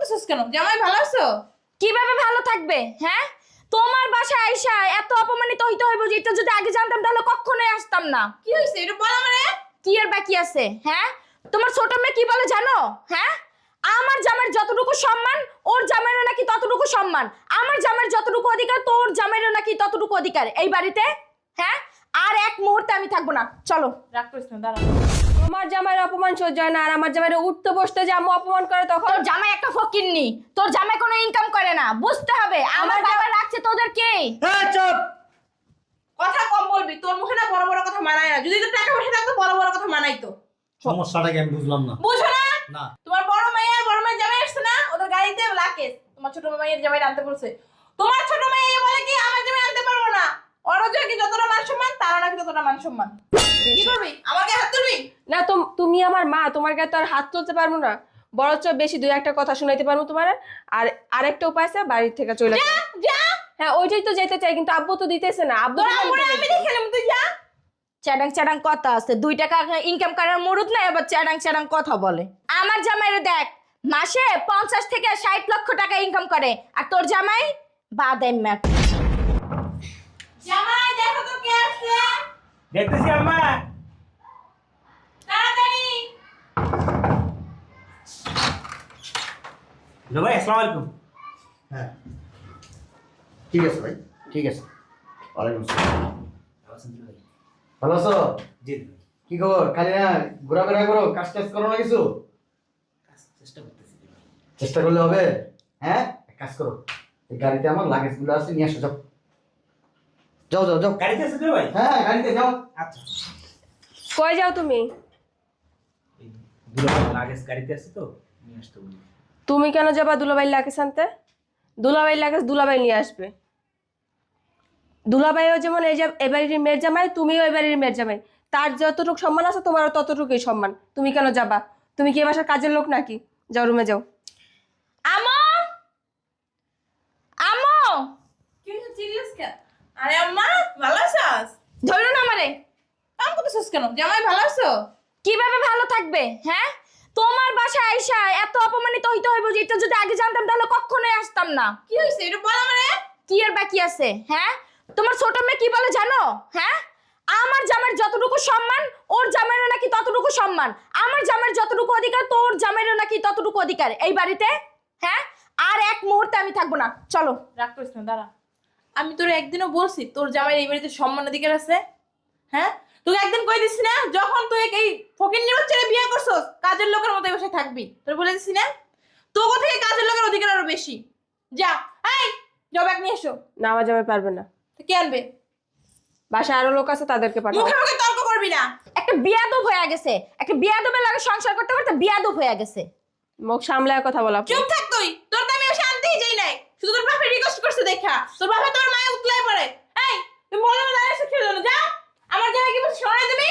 করতেছিস কেন? জামাই ভালো আছো? কিভাবে ভালো থাকবে? হ্যাঁ, তোমার বাসায় আইসা এত অপমানিত হইতে হইব যে এটা যদি আগে জানতাম তাহলে কখনোই আসতাম না। কি হইছে এটা বল আমারে। কি এর বাকি আছে? হ্যাঁ, তোমার ছোট মেয়ে কি বলে জানো? হ্যাঁ, আমার জামাইয়ের যতটুকু সম্মান ওর জামাইয়েরও নাকি ততটুকু সম্মান, আমার জামাইয়ের যতটুকু অধিকার তোর জামাইয়েরও নাকি ততটুকু অধিকার এই বাড়িতে। হ্যাঁ, আর এক মুহূর্তে আমি থাকবো না, চলো। রাগ করিস না, দাঁড়া। তোমার জামাইয়ের অপমান সহ্য হয় না, আর আমার জামাইয়ের উঠতে বসতে যে আম্মু অপমান করে তখন। তোর জামাই একটা ফকিন্নি, তোর জামাই কোনো ইনকাম করে না, বুঝতে হবে। আমার বাবা রাখছে তোদেরকে। এই চুপ! কথা কম বলবি, তোর মুখে না বড় বড় কথা মানায় না। যদি তোর টাকা পয়সা থাকতো বড় বড় কথা মানাইতো। সমস্যাটা কি আমি বুঝলাম না। বুঝো না? না। তোমার বড় মাইয়ের জামাই আসছে না, ওদের গাড়িতে লাকেশ তোমার ছোট মাইয়ের জামাই আনতে বলছে। তোমার ছোট মাই বলে কি আমার জামাই আনতে পারবো না? ওরও কি যতটা মান সম্মান তারও নাকি ততটা মান সম্মান। কি করবি? আমাকে হাত তুলবি? না তুমি আমার মা, তোমার গায়ে তো আর হাত তুলতে পারবো না, বরঞ্চ বেশি দুই একটা কথা শুনাইতে পারবো তোমার। আর আরেকটা উপায় আছে, বাড়ির থেকে চলে যাও। যা। হ্যাঁ, ওইটাই তো যেতে চাই, কিন্তু আব্বু তো দিতেছে না। আব্বু তোর তো আম্মুরে বলতে আমি চাইছে। দেখালাম, তুই যা। চ্যাডাং চ্যাডাং কথা আছে, 2 টাকা ইনকাম করার মুরুদ না, এবার চ্যাডাং চ্যাডাং কথা বলে। আমার জামাইরে দেখ, মাসে 50 থেকে 60 লক্ষ টাকা ইনকাম করে, আর তোর জামাই বাদাম ম্যাক। জামাই দেখো তো কে আসছে। দেখতেছি আম্মা। তাড়াতাড়ি। হ্যালো ভাই, আসসালামু আলাইকুম। হ্যাঁ, ঠিক আছে ভাই, ঠিক আছে। ওয়ালাইকুম আসসালাম। ভালো আছো? জি ভাই, কি খবর? খালি না ঘোরাফেরা করো, কাজ টাজ করো না কিছু? চেষ্টা করতেছি ভাই। চেষ্টা করলে হবে। হ্যাঁ, এক কাজ করো, এই গাড়িতে আমার লাগেজগুলো আছে, নিয়ে আসো। যাও যাও যাও যাও। গাড়িতে আছে তো ভাই? হ্যাঁ, গাড়িতে যাও। আচ্ছা, কই যাও তুমি? এই দুলাভাই লাগেজ গাড়িতে আছে তো, নিয়ে আসতে বলি। তুমি কেন যাবা দুলাভাই লাগেজ আনতে? দুলাভাই লাগেজ দুলাভাই নিয়ে আসবে। দুলাভাইও যেমন এই যে এবারের মেয়ের জামাই, তুমিও এবারের মেয়ের জামাই, তার যতটুকু সম্মান আছে তোমারও ততটুকুই সম্মান। তুমি কেন যাবা? তুমি কি এ বাসার কাজের লোক নাকি? যাও রুমে যাও। আমো, আমো, কি হইছে, চিল্লাস কেন? আরে আম্মা ভালো আছিস? ধরো না আমারে। কাম করতেছিস কেন? জামাই ভালো আছো? কিভাবে ভালো থাকবে? হ্যাঁ, তোমার বাসায় আইসা এত অপমানিত হইতে হইব যে এটা যদি আগে জানতাম তাহলে কখনোই আসতাম না। কি হইছে এটা বল আমারে। কি এর বাকি আছে? হ্যাঁ, তোমার ছোট মেয়ে কি বলে জানো? হ্যাঁ, আমার জামাইয়ের যতটুকু সম্মান ওর জামাইয়েরও নাকি ততটুকু সম্মান, আমার জামাইয়ের যতটুকু অধিকার তোর জামাইয়েরও নাকি ততটুকু অধিকার এই বাড়িতে। হ্যাঁ, আর এক মুহূর্তে আমি থাকবো না, চলো। রাগ করিস না, দাঁড়া। আমি তোর একদিনও বলছি তোর জামাইয়ের এই বাড়িতে সম্মান অধিকার আছে? হ্যাঁ, তোকে একদিন কই দিছি না, যখন তুই এই ফকিন্নির বাচ্চারে বিয়ে করছস কাজের লোকের মতো এই বাসায় থাকবি, তোর বলে দিছি না? তোকে থেকে কাজের লোকের অধিকার আরো বেশি। যা, এই জব এক নিয়ে এসো। না, আমার জামাই পারবে না। তো কে আনবে? বাসায় আরো লোক আছে, তাদেরকে পাঠাও। মুখে মুখে তর্ক করবি না। একটা বিয়াদব হয়ে গেছে, একটা বিয়াদবের লাগে সংসার করতে করতে বিয়াদব হয়ে গেছে। মুখ সামলায় কথা বলা। চুপ থাক তুই, তোর তো আমি এসে আনতেই যাই নাই, শুধু তোর বাপে রিকোয়েস্ট করছে দেখা, তোর বাপে তোর মায়ে উতলাই পড়ে। এই তুমি বলে না দাঁড়িয়ে খেয়ে দেবো, যা। আমার জামাই কি বলছে সরাই দিবি?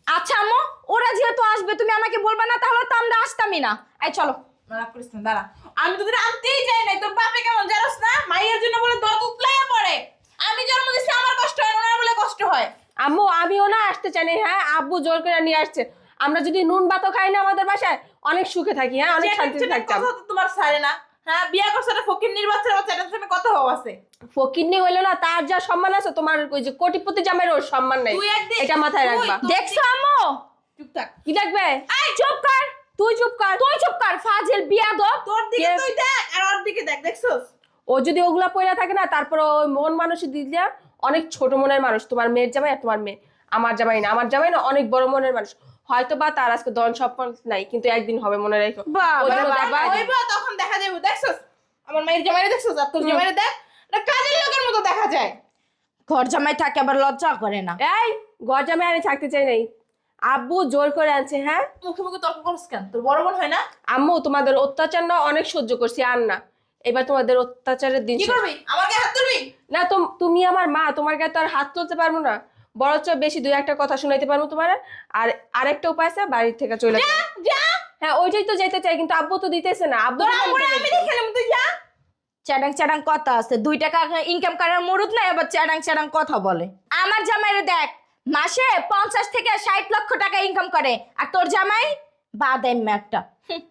আচ্ছা আম্মু, ওরা যেহেতু আসবে তুমি আমাকে বলবা না, তাহলে তো আমরা আসতামই না। এই চলো। রাগ করিস না, দাঁড়া। আমি তোদের আনতেই যাই নাই, তোর বাপে কেমন জানোস না, মাইয়ের জন্য বলে দত উতলাইয়া পড়ে। আমি জন্ম দিচ্ছি আমার কষ্ট হয়, ওনার বলে কষ্ট হয়। আম্মু, আমিও না আসতে চাই না। হ্যাঁ, আব্বু জোর করে নিয়ে আসছে। আমরা যদি নুন ভাতও খাই না আমাদের বাসায়, অনেক সুখে থাকি। হ্যাঁ, অনেক শান্তিতে থাকতাম। কথা তো তোমার ছাড়ে না। হ্যাঁ, বিয়া করছে একটা ফকিন্নির বাচ্চার বাচ্চা, এটার সাথে কত হওয়া আছে। ফকিন্নি হইলো না, তার যা সম্মান আছে তোমার ওই যে কোটিপতি জামাইয়ের ওর সম্মান নাই। তুই একদিন এটা মাথায় রাখবা। দেখছো আম্মু? চুপ থাক। কি দেখবে? এই চুপ কর, তুই চুপ কর। তুই চুপ কর, ফাজিল বিয়াদব। তোর দিকে কে? তুই দেখ আর ওর দিকে দেখ, দেখছস? ও যদি ওগুলা পয়লা থাকে না, তারপর ওই মন মানুষই দিলে অনেক ছোট মনের মানুষ। তোমার মেয়ের জামাই আর তোমার মেয়ে, আমার জামাই না। আমার জামাই না অনেক বড় মনের মানুষ। হয়তো বা তার আজকে ধন সম্পদ নাই, কিন্তু একদিন হবে, মনে রেখো। ওই জন্য দেখবা, হইব তখন দেখা যাবে, দেখছস? আমার মায়ের জামাইরে দেখছস? আর তোর জামাইরে দেখ, এটা কাজের লোকের মতো দেখা যায়। ঘর জামাই থাকে আবার লজ্জা করে না। এই ঘর জামাই আমি থাকতে চাই নাই, আব্বু জোর করে আনছে। হ্যাঁ, মুখে মুখে তর্ক করছ কেন? তোর বড় বোন হয় না? আম্মু, তোমাদের অত্যাচার না অনেক সহ্য করছি, আর না। এবার তোমাদের অত্যাচারের দিন কি শেষ। করবি? আমাকে হাত তুলবি? না, তুমি আমার মা, তোমার গায়ে তো আর হাত তুলতে পারবো না, বরঞ্চ বেশি দুই একটা কথা শুনাইতে পারবো তোমার। আর আরেকটা উপায় আছে, বাড়ির থেকে চলে যাও। যা। হ্যাঁ, ওইটাই তো যেতে চাই, কিন্তু আব্বু তো দিতেছে না। আব্বু তোর তো আম্মুরে বলতে আমি চাইছে। দেখালাম, তুই যা। চ্যাডাং চ্যাডাং কথা আছে, 2 টাকা ইনকাম করার মুরুদ না, এবার চ্যাডাং চ্যাডাং কথা বলে। আমার জামাইরে দেখ, মাসে 50 থেকে 60 লক্ষ টাকা ইনকাম করে, আর তোর জামাই বাদাইম্মা একটা।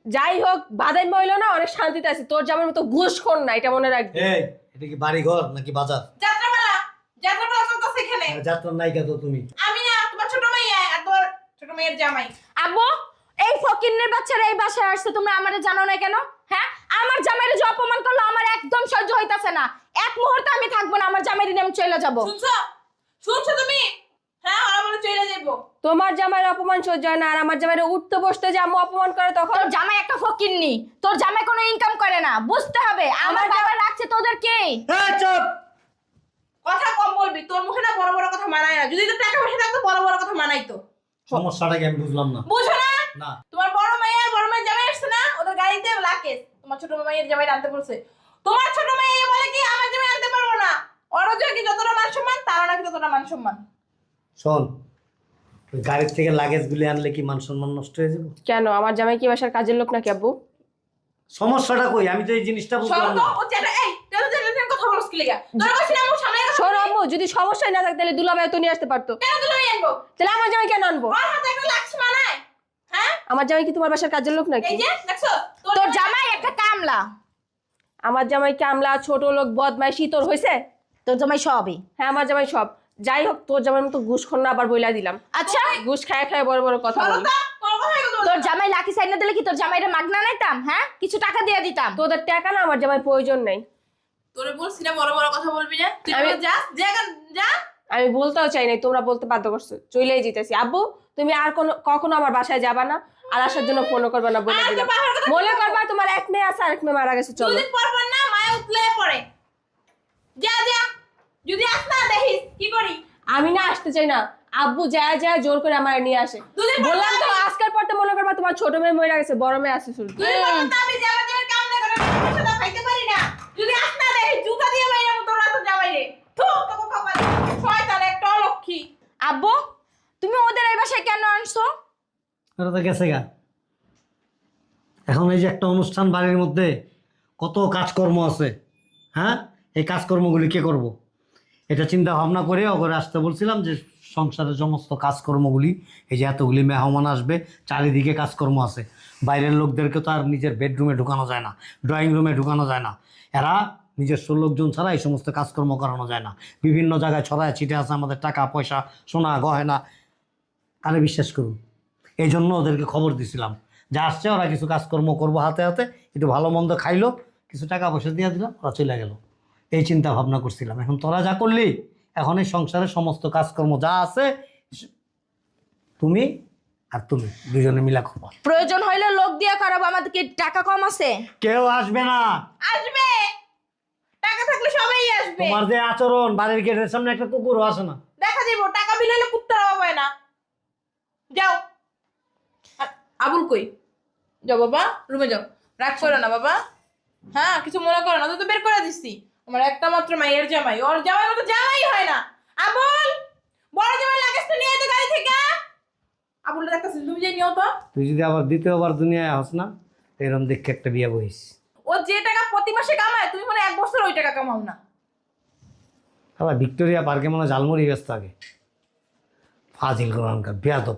যাই হোক বাদাই মহিলা না অনেক শান্তিতে আছে, তোর জামার মতো ঘুষখোর না, এটা মনে রাখবি। এই এটা কি বাড়ি ঘর নাকি বাজার? যাত্রাপালা চলতেছে এখানে। যাত্রার নায়িকা তো তুমি। আমি না তোমার ছোট মাইয়া আর তোমার ছোট মেয়ের জামাই। আব্বু, এই ফকিন্নের বাচ্চারা এই বাসায় আসছে, তোমরা আমারে জানো না কেন? হ্যাঁ, আমার জামাইরে যে অপমান করলো আমার একদম সহ্য হইতাছে না। এক মুহূর্ত আমি থাকবো না, আমার জামাইরে নিয়ে আমি চলে যাব। শুনছো তুমি? হ্যাঁ, ওরা বলে চলে যাবো। তোমার জামাইয়ের অপমান সহ্য হয় না, আর আমার জামাইয়ের উঠতে বসতে যে আম্মু অপমান করে তখন। তোর জামাই একটা ফকিন্নি, তোর জামাই কোনো ইনকাম করে না, বুঝতে হবে। আমার বাবা রাখছে তোদের কে? এই চুপ! কথা কম বলবি, তোর মুখে না বড় বড় কথা মানায় না। যদি তোর টাকা পয়সা থাকতো বড় বড় কথা মানাইতো। সমস্যাটা কি আমি বুঝলাম না। বুঝো না? না তোমার বড় মাইয়ের জামাই আসছে না, ওদের গাড়িতে লাকেশ তোমার ছোট মাইয়ের জামাই আনতে বলছে। তোমার ছোট মাইয়া বলে কি আমার জামাই আনতে পারবো না। ওরও কি যতটা মান সম্মান, তারও নাকি ততটা মান সম্মান। শোন, ওই গাড়ির থেকে লাগেজ গুলি আনলে কি মান সম্মান নষ্ট হয়ে যাবে? কেন, আমার জামাই কি বাসার কাজের লোক নাকি আব্বু? সমস্যাটা কই? আমি তো এই জিনিসটা বুঝলাম শোনো না। তো, ও যেটা এই তেল কথা বলছ কি লাগা? তোর কাছে না আমার সামনে শোনো আম্মু, যদি সমস্যাই না থাকতো তাহলে দুলাভাই তো নিয়ে আসতে পারতো। কেন তুই আনবো? তাহলে আমার জামাই কেন আনবো? ওর হাতে একটা লাক্স মানায়। হ্যাঁ? আমার জামাই কি তোমার বাসার কাজের লোক নাকি? এই যে দেখছো? তোর জামাই একটা কামলা। আমার জামাই কামলা, ছোট লোক, বদমাইশি তোর হইছে? তোর জামাই সবই। হ্যাঁ, আমার জামাই সব। যাই হোক, তোর জামাইয়ের মতো ঘুষখোর না আবার বইলা দিলাম। আচ্ছা, ঘুষ খায় খায় বড় বড় কথা বলি। তোর কথাই কথা তোর জামাই লাকি সাইড না দিলে কি তোর জামাইরে মাগনা নাইতাম? হ্যাঁ, কিছু টাকা দিয়ে দিতাম। তোদের টাকা না আমার জামাই প্রয়োজন নেই। তোরে বলছি না বড় বড় কথা বলবি না। তুই আমি- বলে যা, যা। আমি বলতেও চাই নাই, তোমরা বলতে বাধ্য করছো। চলেই যেতেছি আব্বু, তুমি আর কখনো আমার বাসায় যাবা না, আর আসার জন্য ফোনও করবে না বলে আর দিলাম। তো বাবার কথা মনে করবা তোমার এক মেয়ে আছে আর এক মেয়ে মারা গেছে। চলো। দুদিন পর পর না মায়া উতলে পড়ে। যা। যদি আস না দেখিস কি করি। আমি না আসতে চাই না, আব্বু যায় যায় জোর করে আমার নিয়ে আসে। দুদিন পর বললাম তো আমি- আজকের পর তো মনে করবা তোমার ছোট মেয়ে মরে গেছে, বড় মেয়ে আছে শুধু। তুই বল তো আমি যাবার যাবার কাম না করে পয়সা দাও খাইতে পারি না। যদি আস না দেখিস জুতা দিয়ে বাইরে মতো রাত জামাই রে। থু তোকে কপাল। শয়তান একটা অলক্ষী। আব্বু, তুমি ওদের এই বাসায় কেন আনছো? ওরা তো গেছে গা। এখন এই যে একটা অনুষ্ঠান বাড়ির মধ্যে কত কাজকর্ম আছে, হ্যাঁ, এই কাজকর্মগুলি কে করব? এটা চিন্তা ভাবনা করে ওগরে আসতে বলছিলাম যে সংসারের সমস্ত কাজকর্মগুলি, এই যে এতগুলি মেহমান আসবে, চারিদিকে কাজকর্ম আছে, বাইরের লোকদেরকে তো আর নিজের বেডরুমে ঢুকানো যায় না, ড্রয়িং রুমে ঢুকানো যায় না, এরা নিজস্ব লোকজন ছাড়া এই সমস্ত কাজকর্ম করানো যায় না। বিভিন্ন জায়গায় ছড়ায় ছিটে আছে আমাদের টাকা পয়সা, সোনা গয়না, তাহলে বিশ্বাস করুন। এই জন্য ওদেরকে খবর দিছিলাম যে আসছে, ওরা কিছু কাজকর্ম করবো হাতে হাতে, একটু ভালো মন্দ খাইলো, কিছু টাকা পয়সা দিয়ে দিলাম, ওরা চলে গেল। এই চিন্তা ভাবনা করছিলাম। এখন তোরা যা করলি, এখন এই সংসারের সমস্ত কাজকর্ম যা আছে তুমি আর তুমি দুজনে মিলা করবো। প্রয়োজন হইলে লোক দিয়ে করাবো, আমাদের কি টাকা কম আছে? কেউ আসবে না। আসবে। টাকা থাকলে সবাই আসবে। তোমার যে আচরণ, বাড়ির গেটের সামনে একটা কুকুরও আসে না। দেখা যাবো টাকা বিলাইলে কুত্তার অভাব হয় না। যাও। আবুল কই? যাও বাবা, রুমে যাও। রাগ করো না বাবা। হ্যাঁ, কিছু মনে করো না, তো বের করে দিচ্ছি। আমার একটা মাত্র মাইয়ের জামাই, ওর জামাই মতো জামাই হয় না। আবুল, বড় জামাই লাগেজটা নিয়ে আয় তো গাড়ি থেকে। আবুল দেখতেছি, তুমি যাই নিও তো। তুই যদি আবার দ্বিতীয়বার দুনিয়ায় আস না, এরকম দেখে একটা বিয়ে বহিস। ও যে টাকা প্রতি মাসে কামায়, তুমি মনে হয় এক বছর ওই টাকা কামাও না। আবার ভিক্টোরিয়া পার্কে মনে হয় ঝালমুড়ি ব্যস্ত আগে। ফাজিল কোরআনকার বেয়াদব।